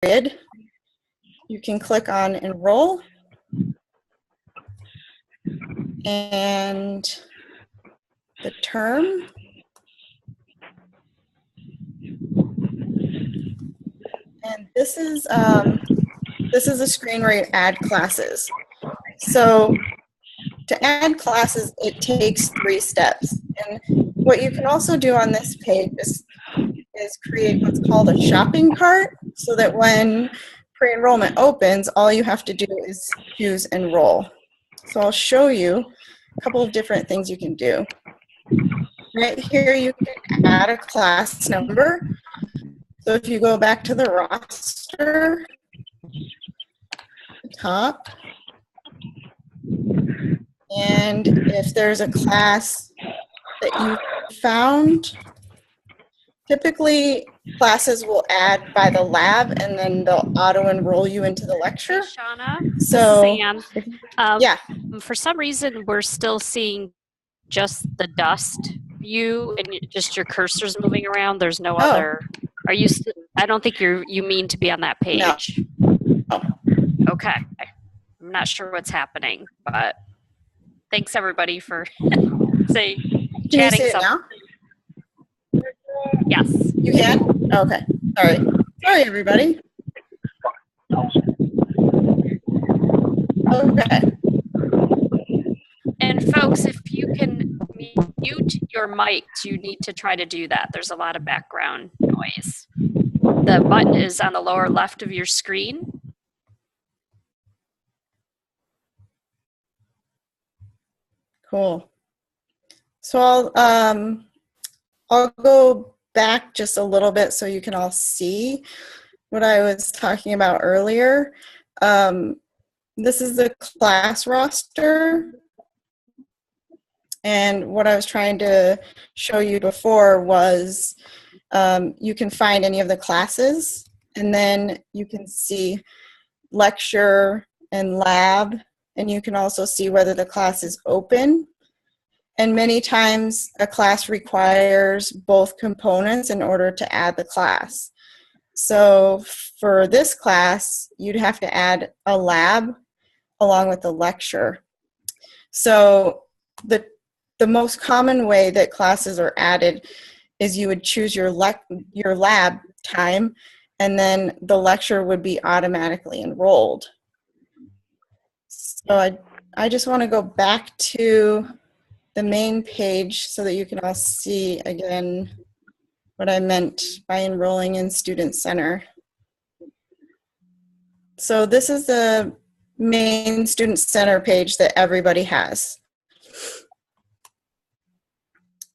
period, you can click on enroll, and the term, and this is a screen where you add classes. So to add classes, it takes 3 steps. And what you can also do on this page is create what's called a shopping cart, so that when pre-enrollment opens, all you have to do is choose enroll. So I'll show you a couple of different things you can do. Right here, you can add a class number. So if you go back to the roster, top, and if there's a class that you found, typically classes will add by the lab and then they'll auto-enroll you into the lecture. Shawna, So, this is Ann. Yeah. For some reason, we're still seeing just the dust view and just your cursor's moving around. There's no other. Are you? I don't think you mean to be on that page. No. Okay. I'm not sure what's happening, but thanks everybody for chatting. Can you see it now? Yes. You can? Okay. Sorry, everybody. Okay. And folks, if you can mute your mics, you need to try to do that. There's a lot of background noise. The button is on the lower left of your screen. Cool. So I'll go back just a little bit so you can all see what I was talking about earlier. This is the class roster. And what I was trying to show you before was you can find any of the classes, and then you can see lecture and lab, and you can also see whether the class is open. And many times a class requires both components in order to add the class. So for this class, you'd have to add a lab along with the lecture. So the most common way that classes are added is you would choose your lab time, and then the lecture would be automatically enrolled. So I just want to go back to the main page so that you can all see again what I meant by enrolling in Student Center. So this is the main Student Center page that everybody has.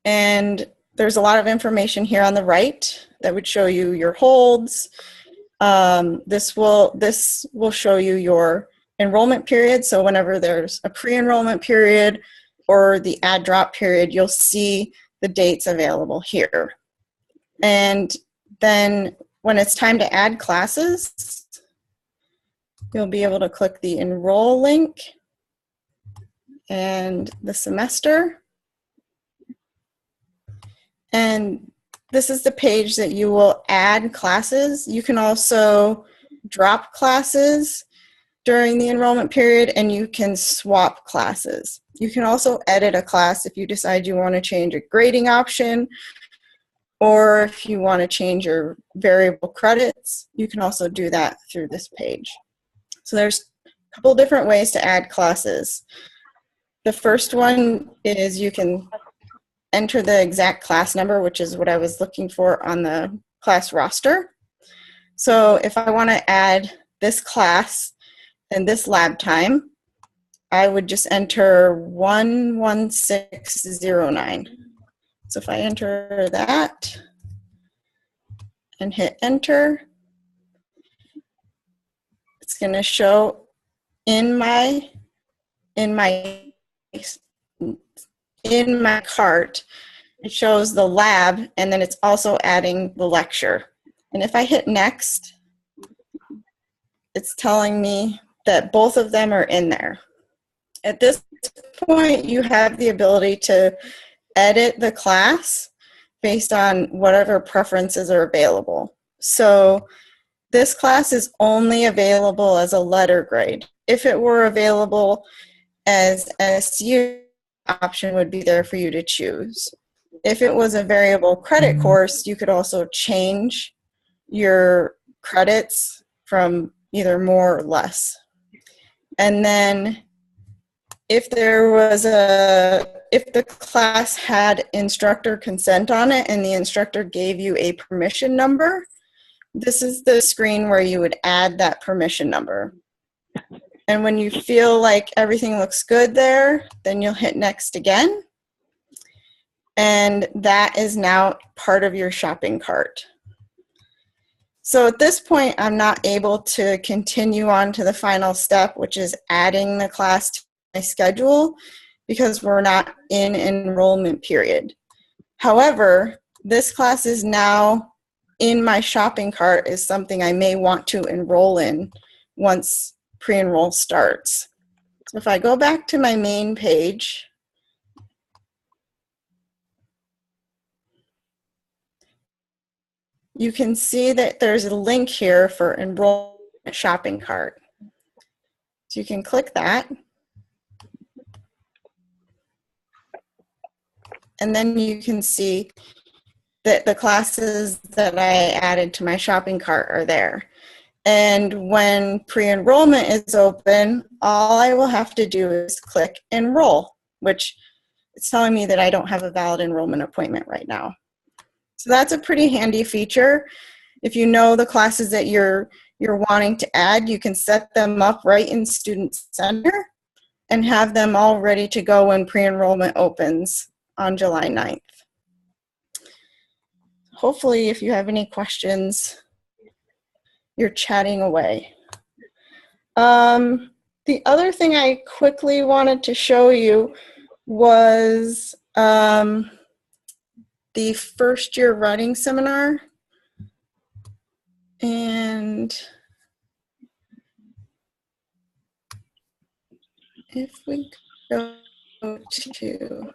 And there's a lot of information here on the right that would show you your holds. This will show you your enrollment period. So whenever there's a pre-enrollment period or the add drop period, you'll see the dates available here. And then when it's time to add classes, you'll be able to click the enroll link and the semester. And this is the page that you will add classes. You can also drop classes during the enrollment period, and you can swap classes. You can also edit a class if you decide you want to change a grading option, or if you want to change your variable credits, you can also do that through this page. So there's a couple different ways to add classes. The first one is you can enter the exact class number, which is what I was looking for on the class roster. So if I want to add this class and this lab time, I would just enter 11609. So if I enter that and hit enter, it's going to show in my cart, it shows the lab, and then it's also adding the lecture. And if I hit next, it's telling me that both of them are in there. At this point, you have the ability to edit the class based on whatever preferences are available. So this class is only available as a letter grade. If it were available as SU, option would be there for you to choose. If it was a variable credit course, you could also change your credits from either more or less. And then if the class had instructor consent on it and the instructor gave you a permission number, this is the screen where you would add that permission number. And when you feel like everything looks good there, then you'll hit next again. And that is now part of your shopping cart. So at this point, I'm not able to continue on to the final step, which is adding the class to my schedule, because we're not in enrollment period. However, this class is now in my shopping cart as something I may want to enroll in once pre-enroll starts. So if I go back to my main page, you can see that there's a link here for enroll shopping cart. So you can click that. And then you can see that the classes that I added to my shopping cart are there. And when pre-enrollment is open, all I will have to do is click enroll, which it's telling me that I don't have a valid enrollment appointment right now. So that's a pretty handy feature. If you know the classes that you're wanting to add, you can set them up right in Student Center and have them all ready to go when pre-enrollment opens on July 9th. Hopefully, if you have any questions, you're chatting away. The other thing I quickly wanted to show you was the first year writing seminar. And if we go to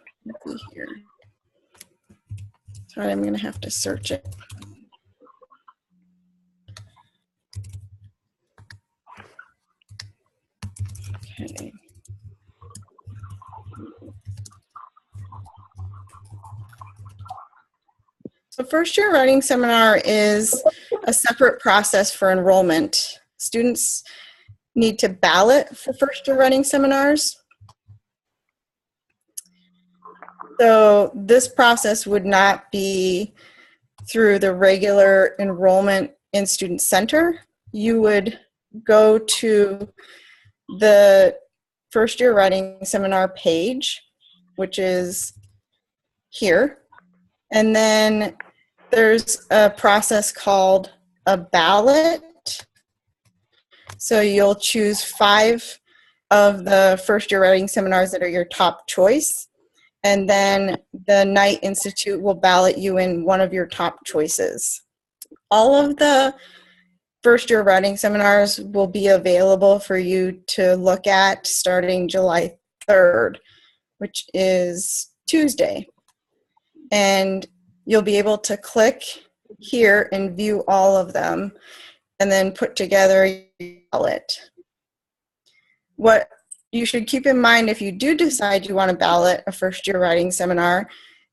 here, sorry, I'm going to have to search it. Okay. So first year writing seminar is a separate process for enrollment. Students need to ballot for first year writing seminars. So this process would not be through the regular enrollment in Student Center. You would go to the first year writing seminar page, which is here. And then there's a process called a ballot. So you'll choose 5 of the first year writing seminars that are your top choice. And then the Knight Institute will ballot you in one of your top choices. All of the first year writing seminars will be available for you to look at starting July 3rd, which is Tuesday. And you'll be able to click here and view all of them and then put together your ballot. What you should keep in mind if you do decide you want to ballot a first year writing seminar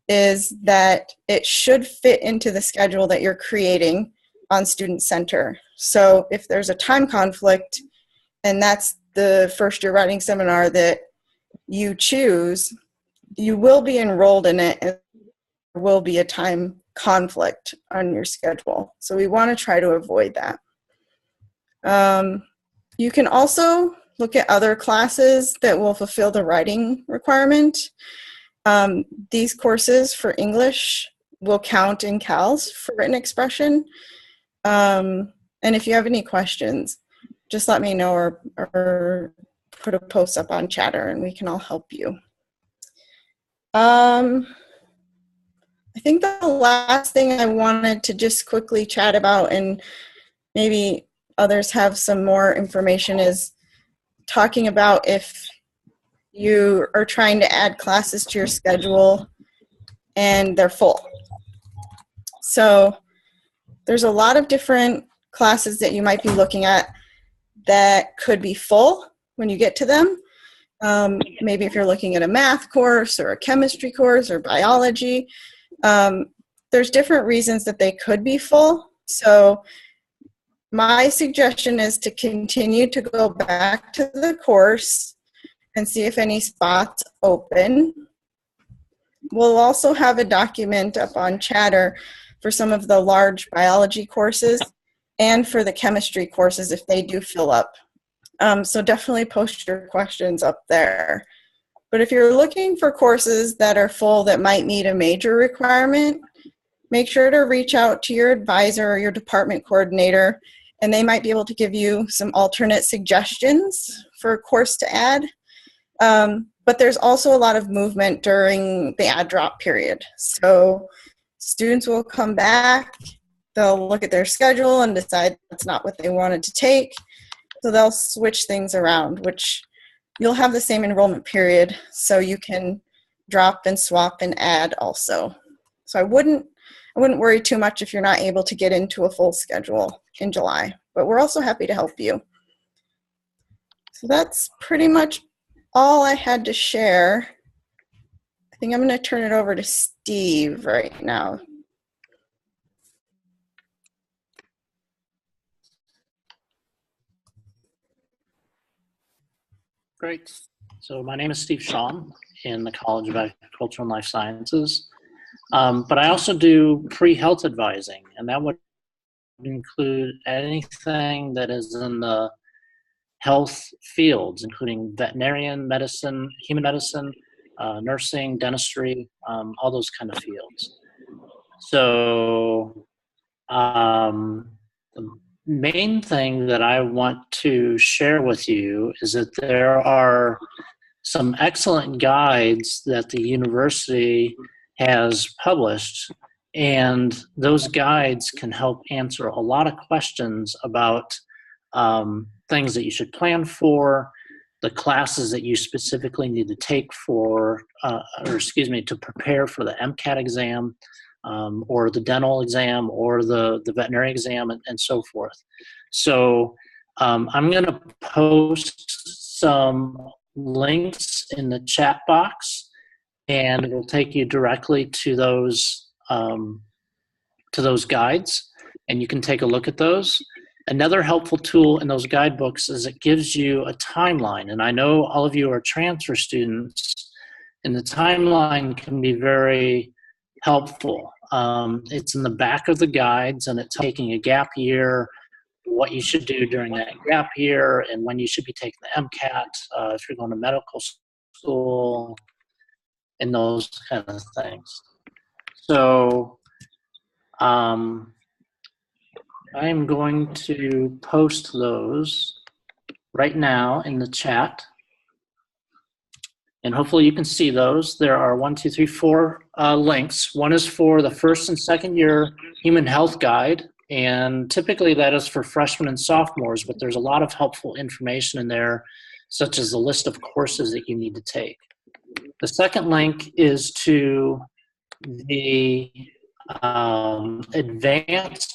is that it should fit into the schedule that you're creating on Student Center. So if there's a time conflict and that's the first year writing seminar that you choose, you will be enrolled in it and there will be a time conflict on your schedule. So we want to try to avoid that. You can also look at other classes that will fulfill the writing requirement. These courses for English will count in CALS for written expression. And if you have any questions, just let me know or put a post up on Chatter and we can all help you. I think the last thing I wanted to just quickly chat about, and maybe others have some more information, is talking about if you are trying to add classes to your schedule and they're full. So there's a lot of different classes that you might be looking at that could be full when you get to them. Maybe if you're looking at a math course or a chemistry course or biology, there's different reasons that they could be full. So my suggestion is to continue to go back to the course and see if any spots open. We'll also have a document up on Chatter for some of the large biology courses and for the chemistry courses if they do fill up. So definitely post your questions up there. But if you're looking for courses that are full that might meet a major requirement, make sure to reach out to your advisor or your department coordinator, and they might be able to give you some alternate suggestions for a course to add. But there's also a lot of movement during the add drop period. So students will come back, they'll look at their schedule and decide that's not what they wanted to take. So they'll switch things around, which you'll have the same enrollment period, so you can drop and swap and add also. So I wouldn't worry too much if you're not able to get into a full schedule in July, but we're also happy to help you. So that's pretty much all I had to share. I think I'm going to turn it over to Steve right now. Great. So my name is Steve Shaum in the College of Agricultural and Life Sciences. But I also do pre-health advising, and that would include anything that is in the health fields, including veterinarian medicine, human medicine, nursing, dentistry, all those kind of fields. So the main thing that I want to share with you is that there are some excellent guides that the university has published, and those guides can help answer a lot of questions about things that you should plan for, the classes that you specifically need to take for, to prepare for the MCAT exam, or the dental exam, or the veterinary exam, and so forth. So I'm going to post some links in the chat box, and it will take you directly to those guides, and you can take a look at those. Another helpful tool in those guidebooks is it gives you a timeline, and I know all of you are transfer students, and the timeline can be very helpful. It's in the back of the guides, and it's taking a gap year, what you should do during that gap year, and when you should be taking the MCAT, if you're going to medical school, and those kind of things. So I'm going to post those right now in the chat, and hopefully you can see those. There are 4 links. One is for the first and second year human health guide, and typically that is for freshmen and sophomores, but there's a lot of helpful information in there, such as the list of courses that you need to take. The second link is to the advanced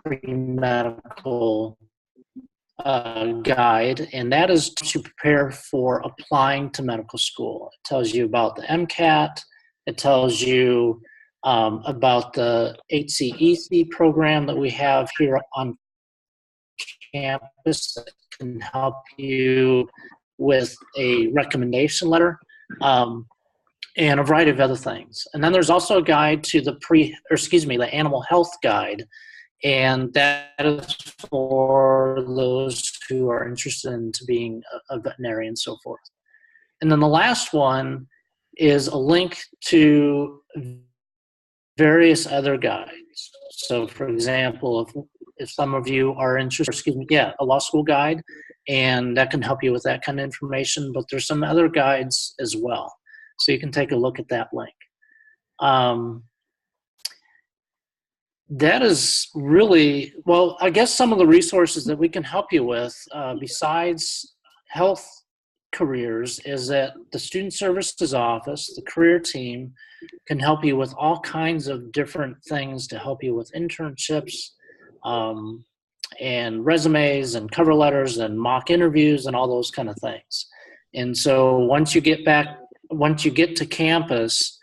pre-medical guide, and that is to prepare for applying to medical school. It tells you about the MCAT. It tells you about the HCEC program that we have here on campus that can help you with a recommendation letter, and a variety of other things. And then there's also a guide to the animal health guide, and that is for those who are interested in being a veterinarian and so forth. And then the last one is a link to various other guides. So for example, if some of you are interested, a law school guide, and that can help you with that kind of information, but there's some other guides as well. So you can take a look at that link. That is really, well, I guess some of the resources that we can help you with besides health careers is that the Student Services Office, the career team, can help you with all kinds of different things to help you with internships, and resumes and cover letters and mock interviews and all those kind of things. And so once you get to campus,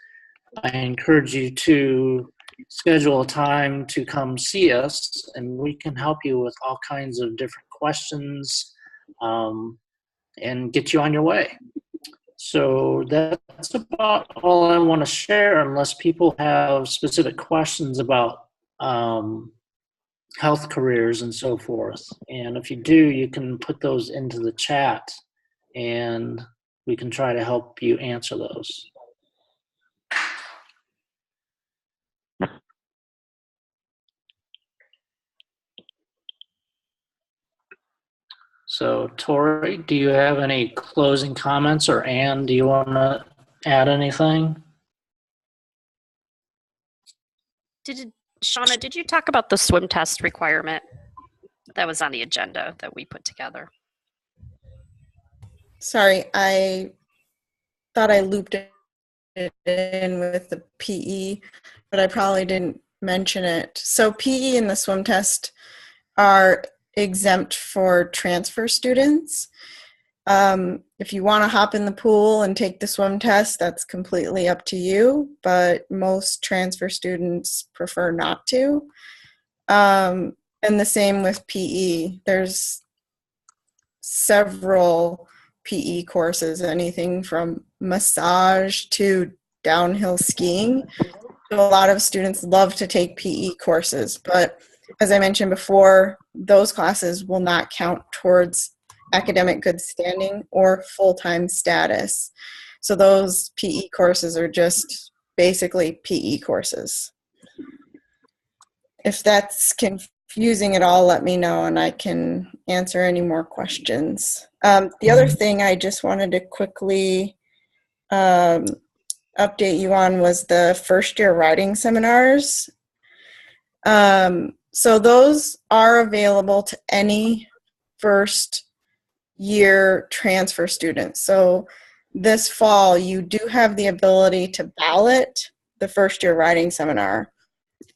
I encourage you to schedule a time to come see us, and we can help you with all kinds of different questions and get you on your way. So that's about all I want to share, unless people have specific questions about health careers and so forth. And if you do, you can put those into the chat, and we can try to help you answer those. So, Tori, do you have any closing comments, or Anne, do you want to add anything? Shawna, did you talk about the swim test requirement that was on the agenda that we put together? Sorry, I thought I looped it in with the PE, but I probably didn't mention it. So PE and the swim test are exempt for transfer students. If you want to hop in the pool and take the swim test, that's completely up to you, but most transfer students prefer not to. And the same with PE. There's several PE courses, anything from massage to downhill skiing. So a lot of students love to take PE courses, but as I mentioned before, those classes will not count towards academic good standing or full-time status. So those PE courses are just basically PE courses. If that's confusing at all, let me know and I can answer any more questions. The other thing I just wanted to quickly update you on was the first year riding seminars. So those are available to any first year transfer students. So this fall, you do have the ability to ballot the first year riding seminar.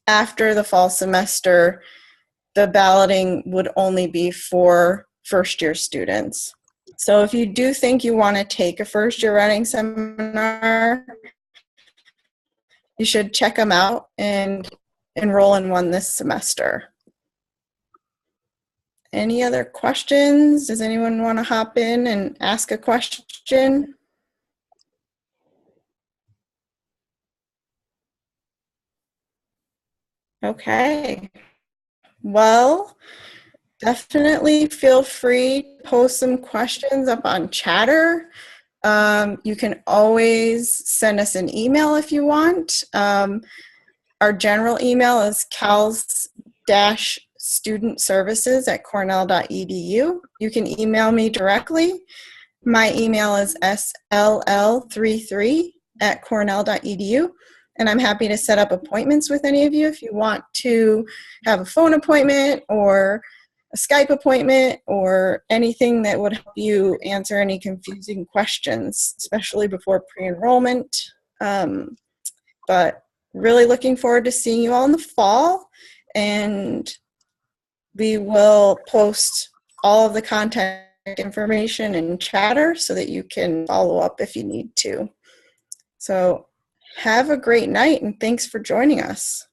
After the fall semester, the balloting would only be for first year students. So if you do think you want to take a first year riding seminar, you should check them out and enroll in one this semester. Any other questions? Does anyone want to hop in and ask a question? Okay. Well, definitely feel free to post some questions up on Chatter. You can always send us an email if you want. Our general email is cals-studentservices@cornell.edu. You can email me directly. My email is sll33@cornell.edu. And I'm happy to set up appointments with any of you if you want to have a phone appointment or a Skype appointment or anything that would help you answer any confusing questions, especially before pre-enrollment. But really looking forward to seeing you all in the fall, and we will post all of the contact information in Chatter so that you can follow up if you need to. So have a great night, and thanks for joining us.